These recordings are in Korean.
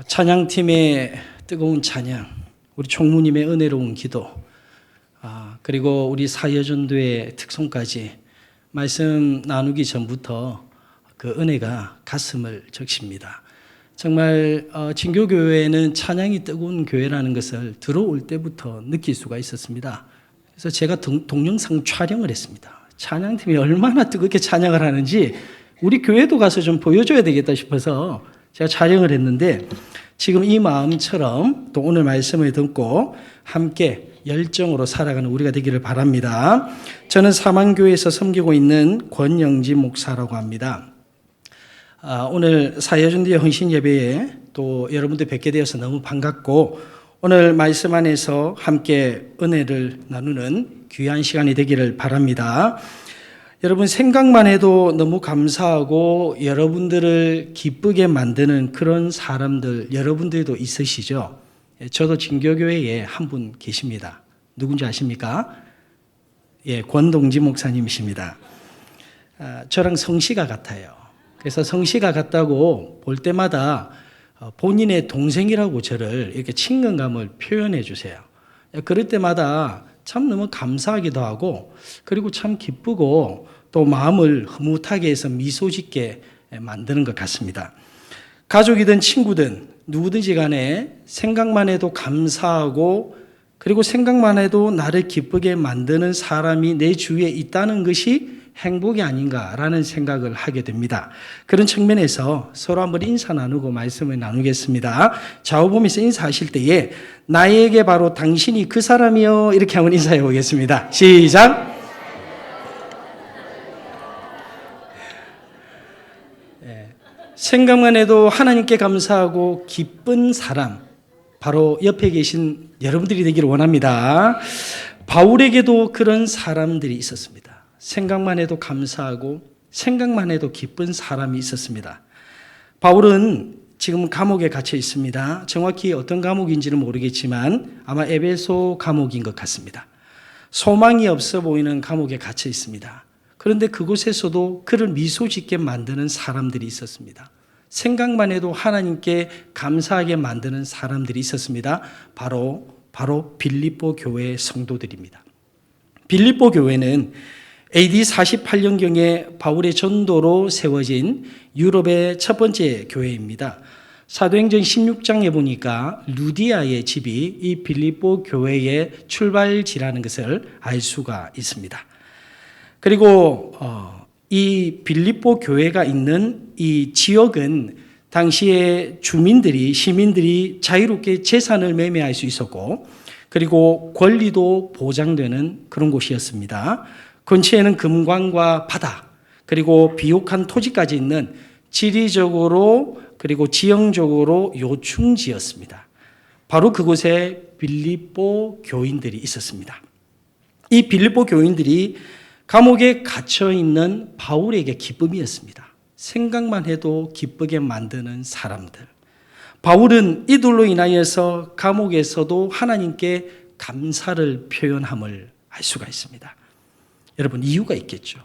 찬양팀의 뜨거운 찬양, 우리 총무님의 은혜로운 기도, 그리고 우리 사여전도의 특송까지 말씀 나누기 전부터 그 은혜가 가슴을 적십니다. 정말 진교교회는 찬양이 뜨거운 교회라는 것을 들어올 때부터 느낄 수가 있었습니다. 그래서 제가 동영상 촬영을 했습니다. 찬양팀이 얼마나 뜨겁게 찬양을 하는지 우리 교회도 가서 좀 보여줘야 되겠다 싶어서 제가 촬영을 했는데, 지금 이 마음처럼 또 오늘 말씀을 듣고 함께 열정으로 살아가는 우리가 되기를 바랍니다. 저는 사만교회에서 섬기고 있는 권영진 목사라고 합니다. 오늘 사여전도의 헌신 예배에 또 여러분들 뵙게 되어서 너무 반갑고, 오늘 말씀 안에서 함께 은혜를 나누는 귀한 시간이 되기를 바랍니다. 여러분, 생각만 해도 너무 감사하고 여러분들을 기쁘게 만드는 그런 사람들 여러분들도 있으시죠? 저도 진교교회에 한 분 계십니다. 누군지 아십니까? 권동지 목사님이십니다. 저랑 성씨가 같아요. 그래서 성씨가 같다고 볼 때마다 본인의 동생이라고 저를 이렇게 친근감을 표현해 주세요. 그럴 때마다 참 너무 감사하기도 하고, 그리고 참 기쁘고 또 마음을 흐뭇하게 해서 미소 짓게 만드는 것 같습니다. 가족이든 친구든 누구든지 간에 생각만 해도 감사하고, 그리고 생각만 해도 나를 기쁘게 만드는 사람이 내 주위에 있다는 것이 행복이 아닌가라는 생각을 하게 됩니다. 그런 측면에서 서로 한번 인사 나누고 말씀을 나누겠습니다. 좌우 보면서 인사하실 때에 나에게 바로 당신이 그 사람이요, 이렇게 한번 인사해 보겠습니다. 시작. 생각만 해도 하나님께 감사하고 기쁜 사람, 바로 옆에 계신 여러분들이 되기를 원합니다. 바울에게도 그런 사람들이 있었습니다. 생각만 해도 감사하고 생각만 해도 기쁜 사람이 있었습니다. 바울은 지금 감옥에 갇혀 있습니다. 정확히 어떤 감옥인지는 모르겠지만 아마 에베소 감옥인 것 같습니다. 소망이 없어 보이는 감옥에 갇혀 있습니다. 그런데 그곳에서도 그를 미소 짓게 만드는 사람들이 있었습니다. 생각만 해도 하나님께 감사하게 만드는 사람들이 있었습니다. 바로 빌립보 교회의 성도들입니다. 빌립보 교회는 AD 48년경에 바울의 전도로 세워진 유럽의 첫 번째 교회입니다. 사도행전 16장에 보니까 루디아의 집이 이 빌립보 교회의 출발지라는 것을 알 수가 있습니다. 그리고 이 빌립보 교회가 있는 이 지역은 당시에 시민들이 자유롭게 재산을 매매할 수 있었고, 그리고 권리도 보장되는 그런 곳이었습니다. 근처에는 금광과 바다, 그리고 비옥한 토지까지 있는 지리적으로 그리고 지형적으로 요충지였습니다. 바로 그곳에 빌립보 교인들이 있었습니다. 이 빌립보 교인들이 감옥에 갇혀 있는 바울에게 기쁨이었습니다. 생각만 해도 기쁘게 만드는 사람들. 바울은 이들로 인하여서 감옥에서도 하나님께 감사를 표현함을 알 수가 있습니다. 여러분, 이유가 있겠죠.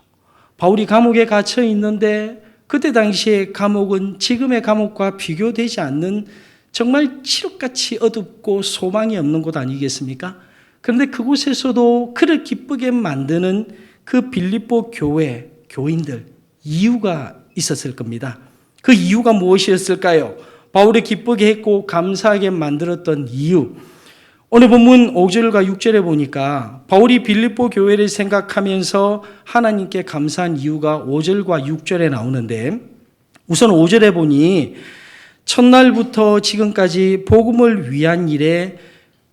바울이 감옥에 갇혀 있는데 그때 당시에 감옥은 지금의 감옥과 비교되지 않는 정말 칠흑같이 어둡고 소망이 없는 곳 아니겠습니까? 그런데 그곳에서도 그를 기쁘게 만드는 그 빌립보 교회 교인들, 이유가 있었을 겁니다. 그 이유가 무엇이었을까요? 바울이 기쁘게 했고 감사하게 만들었던 이유, 오늘 본문 5절과 6절에 보니까 바울이 빌립보 교회를 생각하면서 하나님께 감사한 이유가 5절과 6절에 나오는데, 우선 5절에 보니 첫날부터 지금까지 복음을 위한 일에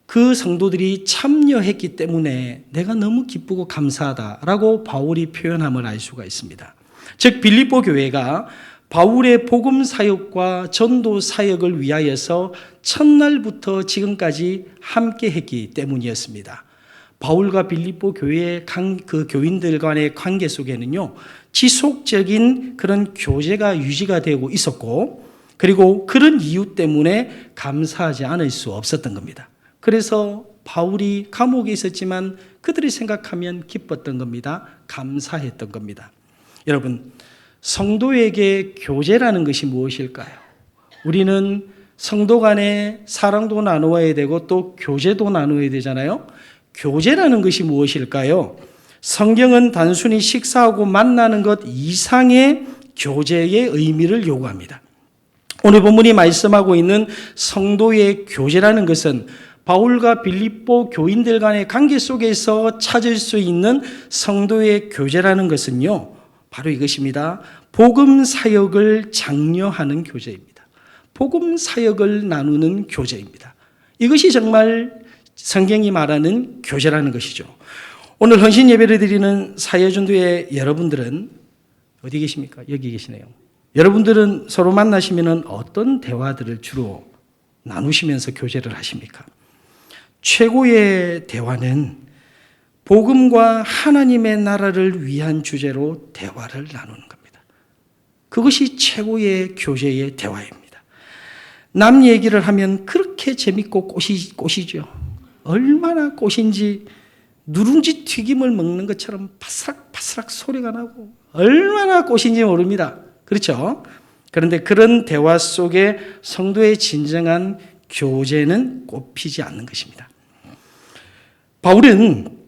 그 성도들이 참여했기 때문에 내가 너무 기쁘고 감사하다라고 바울이 표현함을 알 수가 있습니다. 즉 빌립보 교회가 바울의 복음 사역과 전도 사역을 위하여서 첫날부터 지금까지 함께 했기 때문이었습니다. 바울과 빌립보 교회의 그 교인들 간의 관계 속에는요, 지속적인 그런 교제가 유지가 되고 있었고, 그리고 그런 이유 때문에 감사하지 않을 수 없었던 겁니다. 그래서 바울이 감옥에 있었지만 그들이 생각하면 기뻤던 겁니다. 감사했던 겁니다. 여러분, 성도에게 교제라는 것이 무엇일까요? 우리는 성도 간에 사랑도 나누어야 되고 또 교제도 나누어야 되잖아요. 교제라는 것이 무엇일까요? 성경은 단순히 식사하고 만나는 것 이상의 교제의 의미를 요구합니다. 오늘 본문이 말씀하고 있는 성도의 교제라는 것은 바울과 빌립보 교인들 간의 관계 속에서 찾을 수 있는 성도의 교제라는 것은요, 바로 이것입니다. 복음 사역을 장려하는 교제입니다. 복음 사역을 나누는 교제입니다. 이것이 정말 성경이 말하는 교제라는 것이죠. 오늘 헌신 예배를 드리는 사회전도의 여러분들은 어디 계십니까? 여기 계시네요. 여러분들은 서로 만나시면 어떤 대화들을 주로 나누시면서 교제를 하십니까? 최고의 대화는 복음과 하나님의 나라를 위한 주제로 대화를 나누는 겁니다. 그것이 최고의 교제의 대화입니다. 남 얘기를 하면 그렇게 재밌고 꽃이죠. 얼마나 꽃인지 누룽지 튀김을 먹는 것처럼 바스락바스락 소리가 나고 얼마나 꽃인지 모릅니다. 그렇죠? 그런데 그런 대화 속에 성도의 진정한 교제는 꽃피지 않는 것입니다. 바울은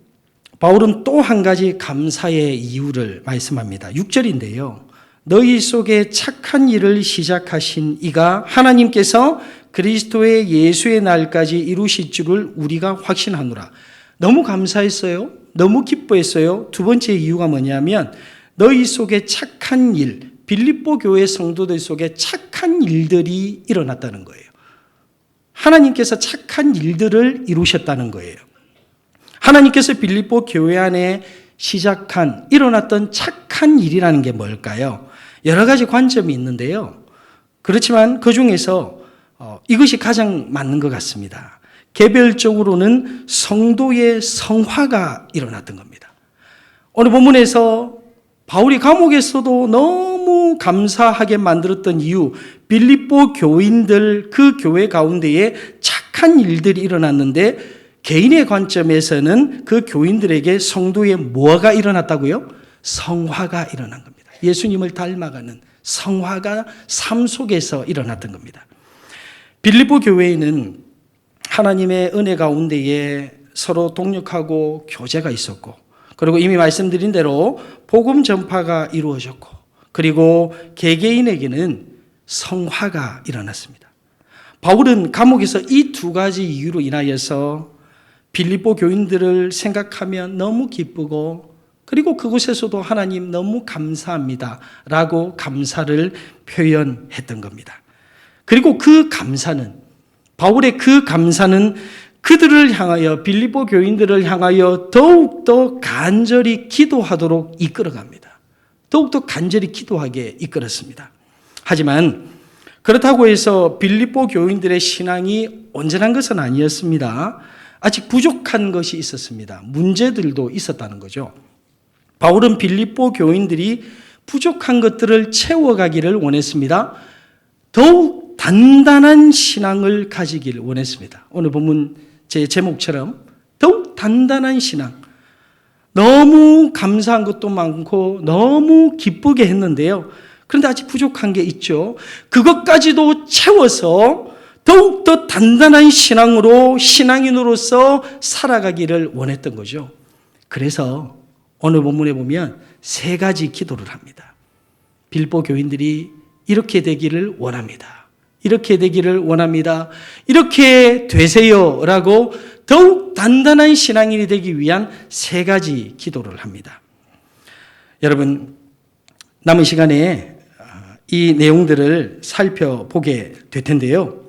또 한 가지 감사의 이유를 말씀합니다. 6절인데요. 너희 속에 착한 일을 시작하신 이가 하나님께서 그리스도의 예수의 날까지 이루실 줄을 우리가 확신하노라. 너무 감사했어요. 너무 기뻐했어요. 두 번째 이유가 뭐냐면 너희 속에 착한 일, 빌립보 교회 성도들 속에 착한 일들이 일어났다는 거예요. 하나님께서 착한 일들을 이루셨다는 거예요. 하나님께서 빌립보 교회 안에 일어났던 착한 일이라는 게 뭘까요? 여러 가지 관점이 있는데요. 그렇지만 그 중에서 이것이 가장 맞는 것 같습니다. 개별적으로는 성도의 성화가 일어났던 겁니다. 오늘 본문에서 바울이 감옥에서도 너무 감사하게 만들었던 이유, 빌립보 교인들 그 교회 가운데에 착한 일들이 일어났는데 개인의 관점에서는 그 교인들에게 성도의 뭐가 일어났다고요? 성화가 일어난 겁니다. 예수님을 닮아가는 성화가 삶 속에서 일어났던 겁니다. 빌립보 교회에는 하나님의 은혜 가운데에 서로 동력하고 교제가 있었고, 그리고 이미 말씀드린 대로 복음 전파가 이루어졌고, 그리고 개개인에게는 성화가 일어났습니다. 바울은 감옥에서 이 두 가지 이유로 인하여서 빌립보 교인들을 생각하면 너무 기쁘고, 그리고 그곳에서도 하나님 너무 감사합니다 라고 감사를 표현했던 겁니다. 그리고 그 감사는, 바울의 그 감사는 그들을 향하여, 빌립보 교인들을 향하여 더욱더 간절히 기도하도록 이끌어갑니다. 더욱더 간절히 기도하게 이끌었습니다. 하지만 그렇다고 해서 빌립보 교인들의 신앙이 온전한 것은 아니었습니다. 아직 부족한 것이 있었습니다. 문제들도 있었다는 거죠. 바울은 빌립보 교인들이 부족한 것들을 채워가기를 원했습니다. 더욱 단단한 신앙을 가지기를 원했습니다. 오늘 본문 제 제목처럼 더욱 단단한 신앙. 너무 감사한 것도 많고 너무 기쁘게 했는데요. 그런데 아직 부족한 게 있죠. 그것까지도 채워서 더욱더 단단한 신앙인으로서 살아가기를 원했던 거죠. 그래서 오늘 본문에 보면 세 가지 기도를 합니다. 빌립보 교인들이 이렇게 되기를 원합니다. 이렇게 되기를 원합니다. 이렇게 되세요 라고 더욱 단단한 신앙인이 되기 위한 세 가지 기도를 합니다. 여러분, 남은 시간에 이 내용들을 살펴보게 될 텐데요.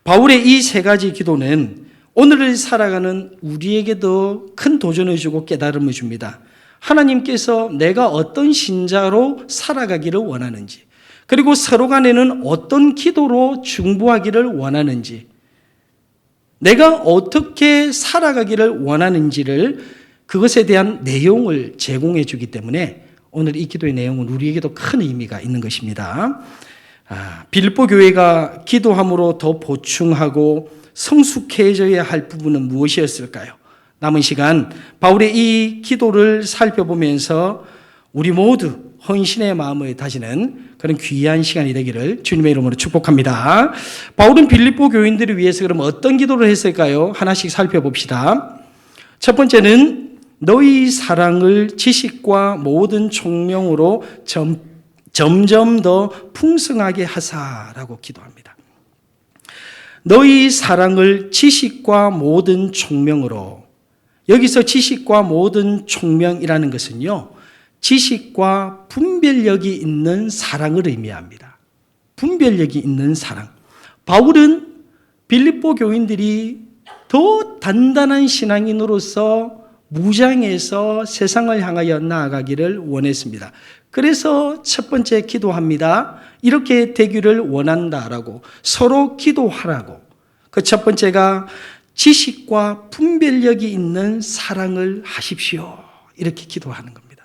바울의 이 세 가지 기도는 오늘을 살아가는 우리에게도 큰 도전을 주고 깨달음을 줍니다. 하나님께서 내가 어떤 신자로 살아가기를 원하는지, 그리고 서로 간에는 어떤 기도로 중보하기를 원하는지, 내가 어떻게 살아가기를 원하는지를, 그것에 대한 내용을 제공해 주기 때문에 오늘 이 기도의 내용은 우리에게도 큰 의미가 있는 것입니다. 빌립보 교회가 기도함으로 더 보충하고 성숙해져야 할 부분은 무엇이었을까요? 남은 시간 바울의 이 기도를 살펴보면서 우리 모두 헌신의 마음을 다지는 그런 귀한 시간이 되기를 주님의 이름으로 축복합니다. 바울은 빌립보 교인들을 위해서 그럼 어떤 기도를 했을까요? 하나씩 살펴봅시다. 첫 번째는 너희 사랑을 지식과 모든 총명으로 점점 더 풍성하게 하사라고 기도합니다. 너희 사랑을 지식과 모든 총명으로, 여기서 지식과 모든 총명이라는 것은요, 지식과 분별력이 있는 사랑을 의미합니다. 분별력이 있는 사랑. 바울은 빌립보 교인들이 더 단단한 신앙인으로서 무장해서 세상을 향하여 나아가기를 원했습니다. 그래서 첫 번째 기도합니다. 이렇게 되기를 원한다라고, 서로 기도하라고. 그 첫 번째가 지식과 분별력이 있는 사랑을 하십시오. 이렇게 기도하는 겁니다.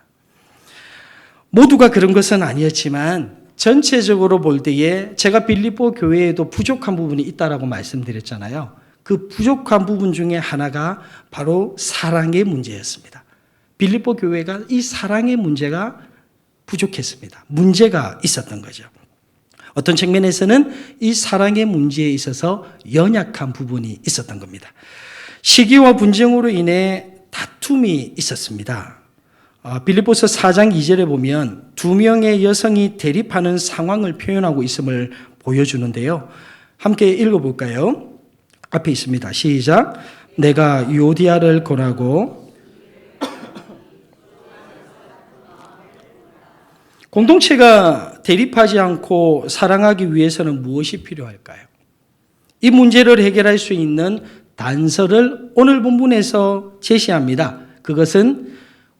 모두가 그런 것은 아니었지만 전체적으로 볼 때에 제가 빌립보 교회에도 부족한 부분이 있다라고 말씀드렸잖아요. 그 부족한 부분 중에 하나가 바로 사랑의 문제였습니다. 빌립보 교회가 이 사랑의 문제가 부족했습니다. 문제가 있었던 거죠. 어떤 측면에서는 이 사랑의 문제에 있어서 연약한 부분이 있었던 겁니다. 시기와 분쟁으로 인해 다툼이 있었습니다. 빌립보서 4장 2절에 보면 두 명의 여성이 대립하는 상황을 표현하고 있음을 보여주는데요. 함께 읽어볼까요? 앞에 있습니다. 시작. 내가 유오디아를 권하고, 공동체가 대립하지 않고 사랑하기 위해서는 무엇이 필요할까요? 이 문제를 해결할 수 있는 단서를 오늘 본문에서 제시합니다. 그것은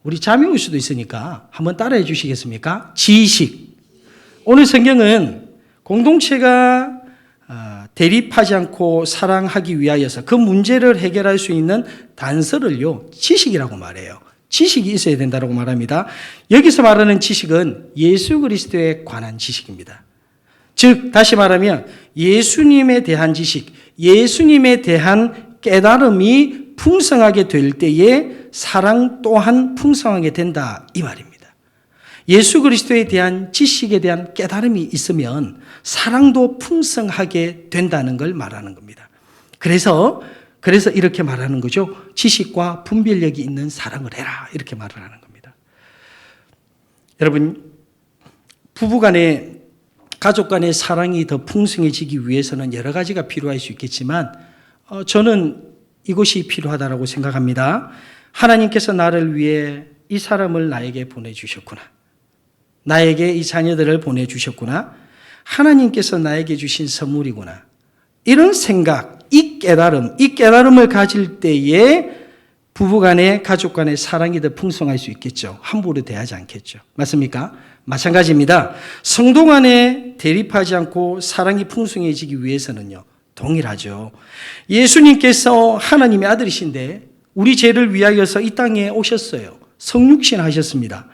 우리 잠이 올 수도 있으니까 한번 따라해 주시겠습니까? 지식. 오늘 성경은 공동체가 대립하지 않고 사랑하기 위하여서 그 문제를 해결할 수 있는 단서를요, 지식이라고 말해요. 지식이 있어야 된다고 말합니다. 여기서 말하는 지식은 예수 그리스도에 관한 지식입니다. 즉 다시 말하면 예수님에 대한 지식, 예수님에 대한 깨달음이 풍성하게 될 때에 사랑 또한 풍성하게 된다, 이 말입니다. 예수 그리스도에 대한 지식에 대한 깨달음이 있으면 사랑도 풍성하게 된다는 걸 말하는 겁니다. 그래서 이렇게 말하는 거죠. 지식과 분별력이 있는 사랑을 해라, 이렇게 말을 하는 겁니다. 여러분, 부부간에, 가족 간의 사랑이 더 풍성해지기 위해서는 여러 가지가 필요할 수 있겠지만 저는 이것이 필요하다고 생각합니다. 하나님께서 나를 위해 이 사람을 나에게 보내주셨구나. 나에게 이 자녀들을 보내주셨구나. 하나님께서 나에게 주신 선물이구나. 이런 생각, 이 깨달음을 가질 때에 부부간의, 가족간의 사랑이 더 풍성할 수 있겠죠. 함부로 대하지 않겠죠. 맞습니까? 마찬가지입니다. 성도 간에 대립하지 않고 사랑이 풍성해지기 위해서는요, 동일하죠. 예수님께서 하나님의 아들이신데 우리 죄를 위하여서 이 땅에 오셨어요. 성육신 하셨습니다.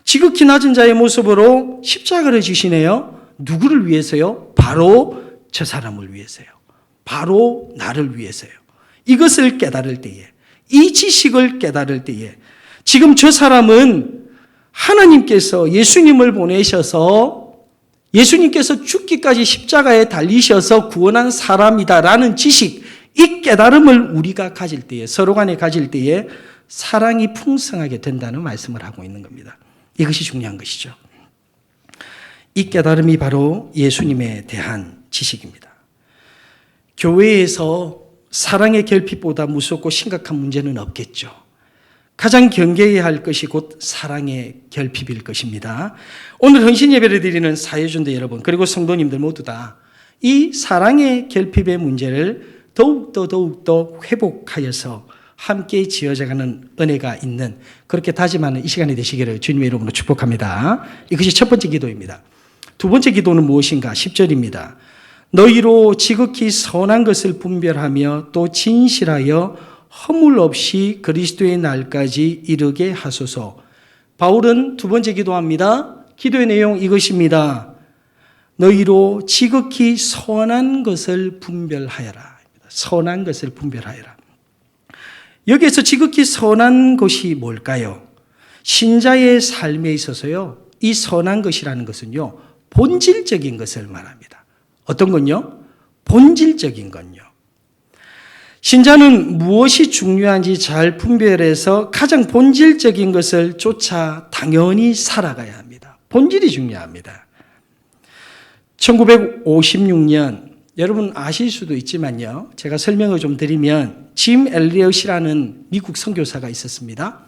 지극히 낮은 자의 모습으로 십자가를 지시네요. 누구를 위해서요? 바로 저 사람을 위해서요. 바로 나를 위해서요. 이것을 깨달을 때에, 이 지식을 깨달을 때에, 지금 저 사람은 하나님께서 예수님을 보내셔서 예수님께서 죽기까지 십자가에 달리셔서 구원한 사람이다라는 지식, 이 깨달음을 우리가 가질 때에, 서로 간에 가질 때에 사랑이 풍성하게 된다는 말씀을 하고 있는 겁니다. 이것이 중요한 것이죠. 이 깨달음이 바로 예수님에 대한 지식입니다. 교회에서 사랑의 결핍보다 무섭고 심각한 문제는 없겠죠. 가장 경계해야 할 것이 곧 사랑의 결핍일 것입니다. 오늘 헌신 예배를 드리는 사회준대 여러분, 그리고 성도님들 모두 다 이 사랑의 결핍의 문제를 더욱더 회복하여서 함께 지어져가는 은혜가 있는, 그렇게 다짐하는 이 시간이 되시기를 주님의 이름으로 축복합니다. 이것이 첫 번째 기도입니다. 두 번째 기도는 무엇인가? 10절입니다. 너희로 지극히 선한 것을 분별하며 또 진실하여 허물 없이 그리스도의 날까지 이르게 하소서. 바울은 두 번째 기도합니다. 기도의 내용 이것입니다. 너희로 지극히 선한 것을 분별하여라. 선한 것을 분별하여라. 여기에서 지극히 선한 것이 뭘까요? 신자의 삶에 있어서요, 이 선한 것이라는 것은요, 본질적인 것을 말합니다. 어떤 건요? 본질적인 건요. 신자는 무엇이 중요한지 잘 분별해서 가장 본질적인 것을 쫓아 당연히 살아가야 합니다. 본질이 중요합니다. 1956년, 여러분 아실 수도 있지만요, 제가 설명을 좀 드리면, 짐 엘리엇이라는 미국 선교사가 있었습니다.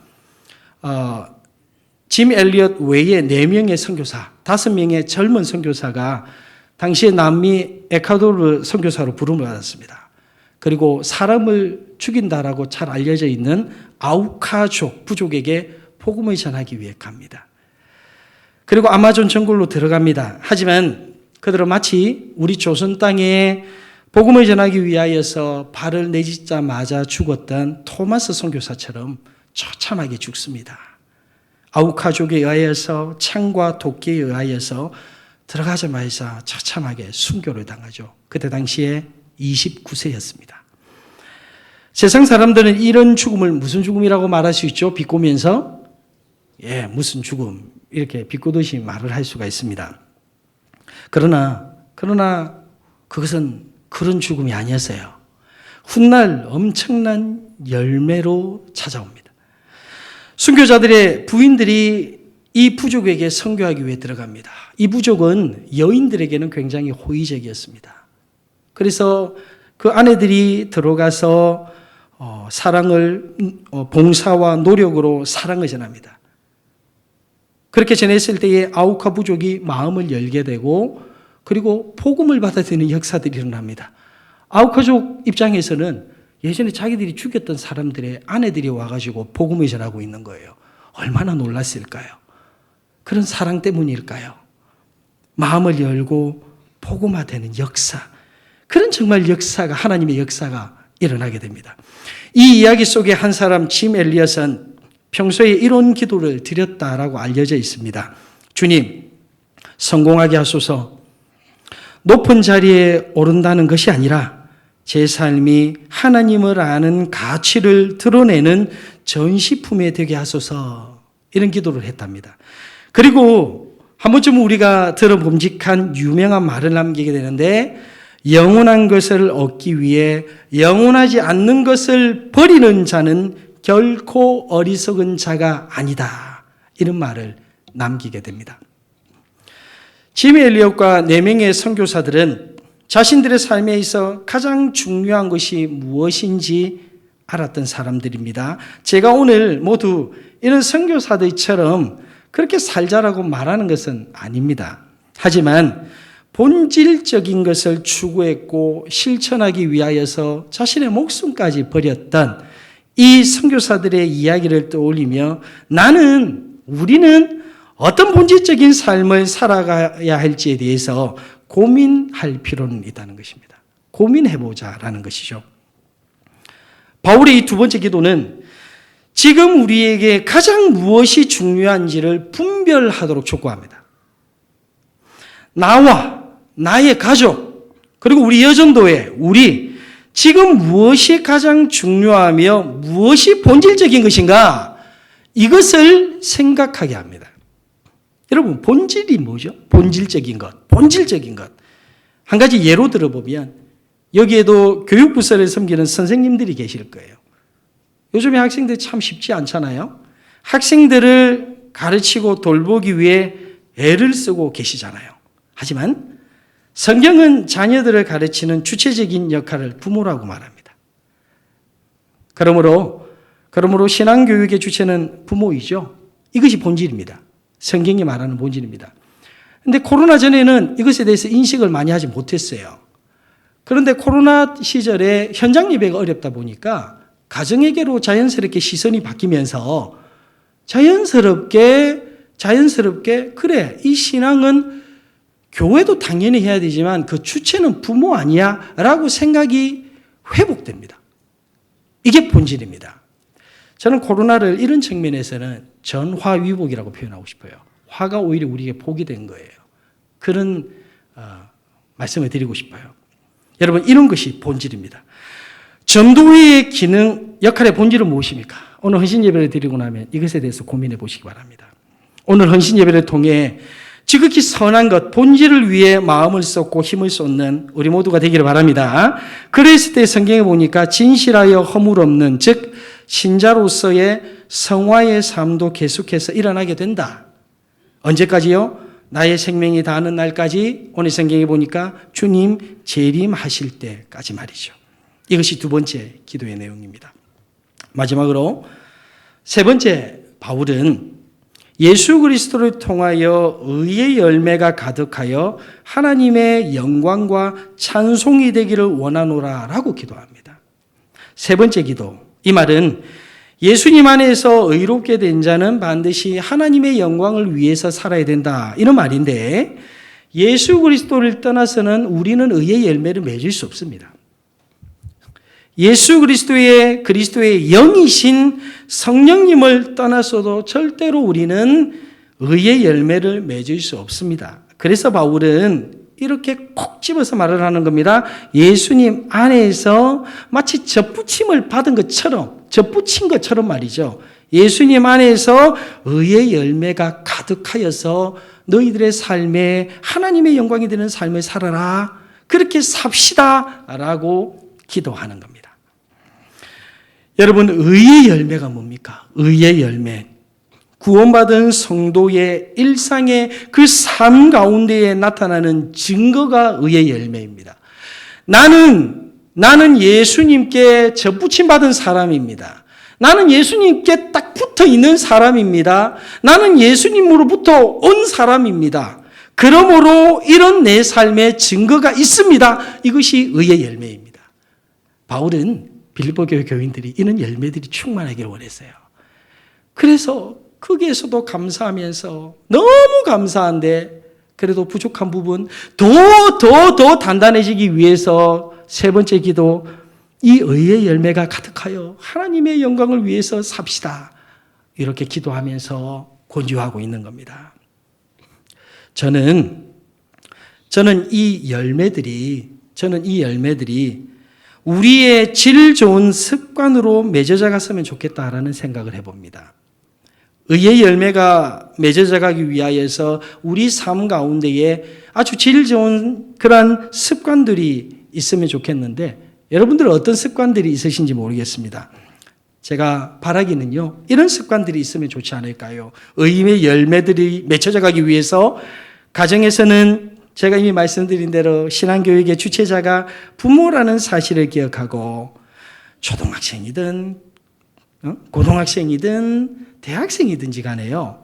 짐 엘리엇 외에 4명의 선교사, 5명의 젊은 선교사가 당시에 남미 에콰도르 선교사로 부름을 받았습니다. 그리고 사람을 죽인다라고 잘 알려져 있는 아우카족 부족에게 복음을 전하기 위해 갑니다. 그리고 아마존 정글로 들어갑니다. 하지만 그들은 마치 우리 조선 땅에 복음을 전하기 위하여서 발을 내딛자마자 죽었던 토마스 선교사처럼 처참하게 죽습니다. 아우카족에 의하여서 창과 도끼에 의하여서 들어가자마자 처참하게 순교를 당하죠. 그때 당시에 29세였습니다. 세상 사람들은 이런 죽음을 무슨 죽음이라고 말할 수 있죠? 비꼬면서 무슨 죽음 이렇게 비꼬듯이 말을 할 수가 있습니다. 그러나 그것은 그런 죽음이 아니었어요. 훗날 엄청난 열매로 찾아옵니다. 순교자들의 부인들이 이 부족에게 선교하기 위해 들어갑니다. 이 부족은 여인들에게는 굉장히 호의적이었습니다. 그래서 그 아내들이 들어가서 사랑을 봉사와 노력으로 사랑을 전합니다. 그렇게 전했을 때에 아우카 부족이 마음을 열게 되고 그리고 복음을 받아들이는 역사들이 일어납니다. 아우카족 입장에서는 예전에 자기들이 죽였던 사람들의 아내들이 와가지고 복음을 전하고 있는 거예요. 얼마나 놀랐을까요? 그런 사랑 때문일까요? 마음을 열고 복음화되는 역사, 그런 정말 역사가, 하나님의 역사가 일어나게 됩니다. 이 이야기 속에 한 사람 짐 엘리엇은 평소에 이런 기도를 드렸다라고 알려져 있습니다. 주님, 성공하게 하소서. 높은 자리에 오른다는 것이 아니라 제 삶이 하나님을 아는 가치를 드러내는 전시품에 되게 하소서. 이런 기도를 했답니다. 그리고 한 번쯤 우리가 들어봄직한 유명한 말을 남기게 되는데, 영원한 것을 얻기 위해 영원하지 않는 것을 버리는 자는 결코 어리석은 자가 아니다. 이런 말을 남기게 됩니다. 짐 엘리엇과 4명의 선교사들은 자신들의 삶에 있어 가장 중요한 것이 무엇인지 알았던 사람들입니다. 제가 오늘 모두 이런 선교사들처럼 그렇게 살자라고 말하는 것은 아닙니다. 하지만 본질적인 것을 추구했고 실천하기 위하여서 자신의 목숨까지 버렸던 이 선교사들의 이야기를 떠올리며 우리는 어떤 본질적인 삶을 살아가야 할지에 대해서 고민할 필요는 있다는 것입니다. 고민해보자라는 것이죠. 바울의 이 두 번째 기도는 지금 우리에게 가장 무엇이 중요한지를 분별하도록 촉구합니다. 나와 나의 가족, 그리고 우리 여전도회, 우리 지금 무엇이 가장 중요하며 무엇이 본질적인 것인가, 이것을 생각하게 합니다. 여러분, 본질이 뭐죠? 본질적인 것. 한 가지 예로 들어보면 여기에도 교육부서를 섬기는 선생님들이 계실 거예요. 요즘에 학생들 참 쉽지 않잖아요. 학생들을 가르치고 돌보기 위해 애를 쓰고 계시잖아요. 하지만 성경은 자녀들을 가르치는 주체적인 역할을 부모라고 말합니다. 그러므로 신앙교육의 주체는 부모이죠. 이것이 본질입니다. 성경이 말하는 본질입니다. 그런데 코로나 전에는 이것에 대해서 인식을 많이 하지 못했어요. 그런데 코로나 시절에 현장 예배가 어렵다 보니까 가정에게로 자연스럽게 시선이 바뀌면서 자연스럽게 그래, 이 신앙은 교회도 당연히 해야 되지만 그 주체는 부모 아니야? 라고 생각이 회복됩니다. 이게 본질입니다. 저는 코로나를 이런 측면에서는 전화위복이라고 표현하고 싶어요. 화가 오히려 우리에게 복이 된 거예요. 그런 말씀을 드리고 싶어요. 여러분, 이런 것이 본질입니다. 전도회의 기능, 역할의 본질은 무엇입니까? 오늘 헌신 예배를 드리고 나면 이것에 대해서 고민해 보시기 바랍니다. 오늘 헌신 예배를 통해 지극히 선한 것, 본질을 위해 마음을 쏟고 힘을 쏟는 우리 모두가 되기를 바랍니다. 그랬을 때 성경에 보니까 진실하여 허물 없는, 즉 신자로서의 성화의 삶도 계속해서 일어나게 된다. 언제까지요? 나의 생명이 다하는 날까지. 오늘 성경에 보니까 주님 재림하실 때까지 말이죠. 이것이 두 번째 기도의 내용입니다. 마지막으로 세 번째, 바울은 예수 그리스도를 통하여 의의 열매가 가득하여 하나님의 영광과 찬송이 되기를 원하노라라고 기도합니다. 세 번째 기도, 이 말은 예수님 안에서 의롭게 된 자는 반드시 하나님의 영광을 위해서 살아야 된다, 이런 말인데, 예수 그리스도를 떠나서는 우리는 의의 열매를 맺을 수 없습니다. 예수 그리스도의 영이신 성령님을 떠나서도 절대로 우리는 의의 열매를 맺을 수 없습니다. 그래서 바울은 이렇게 콕 집어서 말을 하는 겁니다. 예수님 안에서 마치 젖붙임을 받은 것처럼, 젖붙인 것처럼 말이죠. 예수님 안에서 의의 열매가 가득하여서 너희들의 삶에 하나님의 영광이 되는 삶을 살아라, 그렇게 삽시다 라고 기도하는 겁니다. 여러분, 의의 열매가 뭡니까? 의의 열매. 구원받은 성도의 일상의 그 삶 가운데에 나타나는 증거가 의의 열매입니다. 나는 예수님께 접붙임 받은 사람입니다. 나는 예수님께 딱 붙어 있는 사람입니다. 나는 예수님으로부터 온 사람입니다. 그러므로 이런 내 삶의 증거가 있습니다. 이것이 의의 열매입니다. 바울은 빌립보 교회 교인들이 이런 열매들이 충만하기를 원했어요. 그래서 거기에서도 감사하면서 너무 감사한데 그래도 부족한 부분 더 단단해지기 위해서 세 번째 기도, 이 의의 열매가 가득하여 하나님의 영광을 위해서 삽시다, 이렇게 기도하면서 권유하고 있는 겁니다. 저는 이 열매들이 우리의 질 좋은 습관으로 맺어져 갔으면 좋겠다라는 생각을 해봅니다. 의의 열매가 맺어져 가기 위하여서 우리 삶 가운데에 아주 질 좋은 그런 습관들이 있으면 좋겠는데, 여러분들은 어떤 습관들이 있으신지 모르겠습니다. 제가 바라기는요, 이런 습관들이 있으면 좋지 않을까요? 의의 열매들이 맺혀져 가기 위해서 가정에서는 제가 이미 말씀드린 대로 신앙교육의 주체자가 부모라는 사실을 기억하고, 초등학생이든 고등학생이든 대학생이든지 간에요,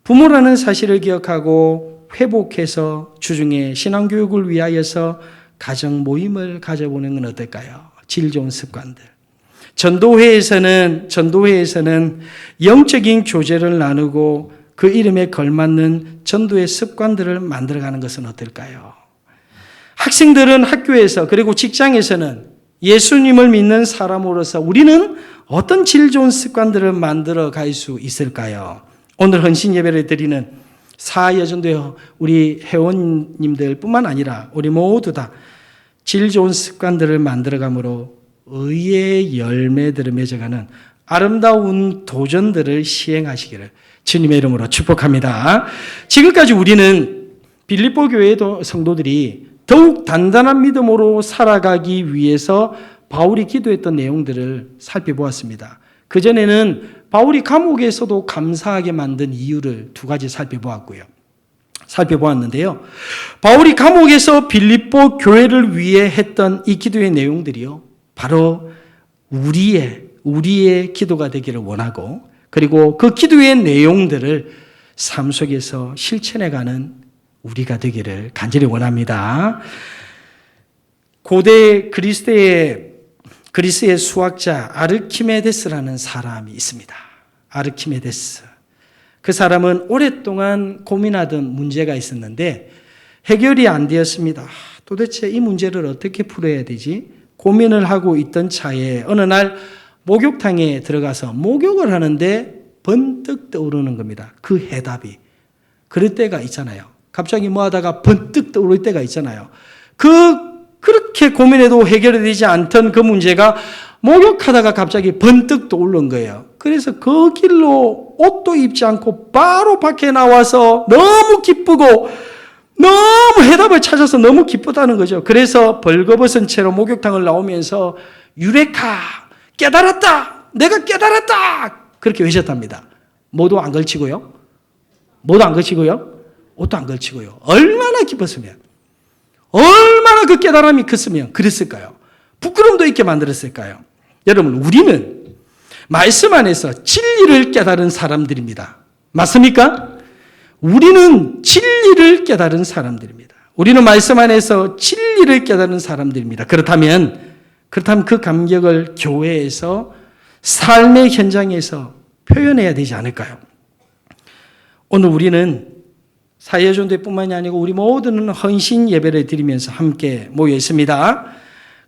부모라는 사실을 기억하고 회복해서 주중에 신앙교육을 위하여서 가정 모임을 가져보는 건 어떨까요? 질 좋은 습관들. 전도회에서는 영적인 교제를 나누고 그 이름에 걸맞는 전도의 습관들을 만들어가는 것은 어떨까요? 학생들은 학교에서, 그리고 직장에서는 예수님을 믿는 사람으로서 우리는 어떤 질 좋은 습관들을 만들어 갈 수 있을까요? 오늘 헌신 예배를 드리는 사여전도회 우리 회원님들 뿐만 아니라 우리 모두 다 질 좋은 습관들을 만들어감으로 의의 열매들을 맺어가는 아름다운 도전들을 시행하시기를 주님의 이름으로 축복합니다. 지금까지 우리는 빌립보 교회 성도들이 더욱 단단한 믿음으로 살아가기 위해서 바울이 기도했던 내용들을 살펴보았습니다. 그전에는 바울이 감옥에서도 감사하게 만든 이유를 두 가지 살펴보았는데요. 바울이 감옥에서 빌립보 교회를 위해 했던 이 기도의 내용들이요, 바로 우리의 기도가 되기를 원하고, 그리고 그 기도의 내용들을 삶 속에서 실천해가는 우리가 되기를 간절히 원합니다. 고대 그리스의 수학자 아르키메데스라는 사람이 있습니다. 아르키메데스. 그 사람은 오랫동안 고민하던 문제가 있었는데 해결이 안 되었습니다. 도대체 이 문제를 어떻게 풀어야 되지? 고민을 하고 있던 차에 어느 날 목욕탕에 들어가서 목욕을 하는데 번뜩 떠오르는 겁니다. 그 해답이. 그럴 때가 있잖아요. 갑자기 뭐 하다가 번뜩 떠오를 때가 있잖아요. 그렇게 고민해도 해결이 되지 않던 그 문제가 목욕하다가 갑자기 번뜩 떠오른 거예요. 그래서 그 길로 옷도 입지 않고 바로 밖에 나와서 너무 기쁘고 너무 해답을 찾아서 너무 기쁘다는 거죠. 그래서 벌거벗은 채로 목욕탕을 나오면서 유레카, 깨달았다, 내가 깨달았다, 그렇게 외쳤답니다. 모두 안 걸치고요. 모두 안 걸치고요. 옷도 안 걸치고요. 얼마나 기뻤으면, 얼마나 그 깨달음이 컸으면 그랬을까요? 부끄럼도 있게 만들었을까요? 여러분, 우리는 말씀 안에서 진리를 깨달은 사람들입니다. 맞습니까? 우리는 진리를 깨달은 사람들입니다. 우리는 말씀 안에서 진리를 깨달은 사람들입니다. 그렇다면 그 감격을 교회에서, 삶의 현장에서 표현해야 되지 않을까요? 오늘 우리는 사회전도회뿐만이 아니고 우리 모두는 헌신 예배를 드리면서 함께 모여 있습니다.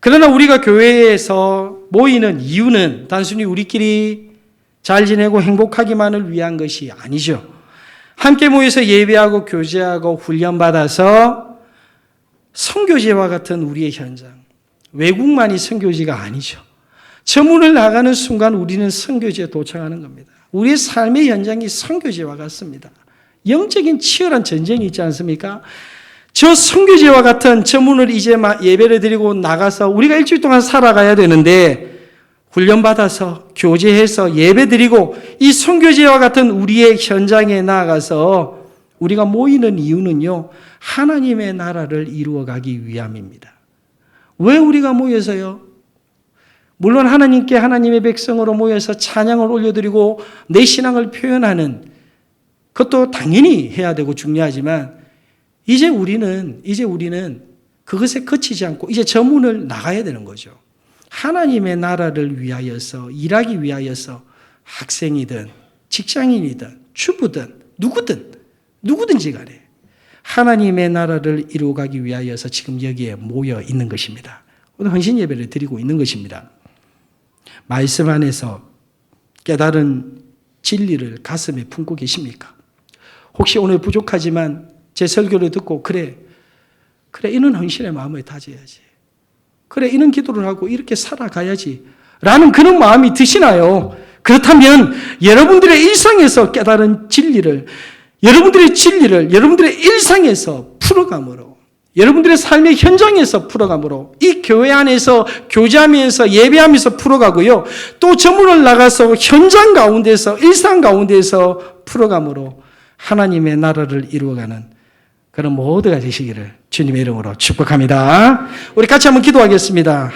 그러나 우리가 교회에서 모이는 이유는 단순히 우리끼리 잘 지내고 행복하기만을 위한 것이 아니죠. 함께 모여서 예배하고 교제하고 훈련받아서 선교제와 같은 우리의 현장, 외국만이 선교지가 아니죠. 저 문을 나가는 순간 우리는 선교지에 도착하는 겁니다. 우리의 삶의 현장이 선교지와 같습니다. 영적인 치열한 전쟁이 있지 않습니까? 저 선교지와 같은 저 문을 이제 예배를 드리고 나가서 우리가 일주일 동안 살아가야 되는데, 훈련받아서 교제해서 예배 드리고 이 선교지와 같은 우리의 현장에 나아가서 우리가 모이는 이유는요, 하나님의 나라를 이루어가기 위함입니다. 왜 우리가 모여서요? 물론 하나님께 하나님의 백성으로 모여서 찬양을 올려드리고 내 신앙을 표현하는 그것도 당연히 해야 되고 중요하지만, 이제 우리는 그것에 그치지 않고 이제 저 문을 나가야 되는 거죠. 하나님의 나라를 위하여서, 일하기 위하여서 학생이든 직장인이든 주부든 누구든지 간에 하나님의 나라를 이루어가기 위하여서 지금 여기에 모여 있는 것입니다. 오늘 헌신 예배를 드리고 있는 것입니다. 말씀 안에서 깨달은 진리를 가슴에 품고 계십니까? 혹시 오늘 부족하지만 제 설교를 듣고 그래 이런 헌신의 마음을 다져야지, 그래 이런 기도를 하고 이렇게 살아가야지 라는 그런 마음이 드시나요? 그렇다면 여러분들의 일상에서 깨달은 진리를, 여러분들의 일상에서 풀어감으로, 여러분들의 삶의 현장에서 풀어감으로, 이 교회 안에서 교제하면서 예배하면서 풀어가고요, 또 저 문을 나가서 현장 가운데서, 일상 가운데서 풀어감으로 하나님의 나라를 이루어가는 그런 모두가 되시기를 주님의 이름으로 축복합니다. 우리 같이 한번 기도하겠습니다.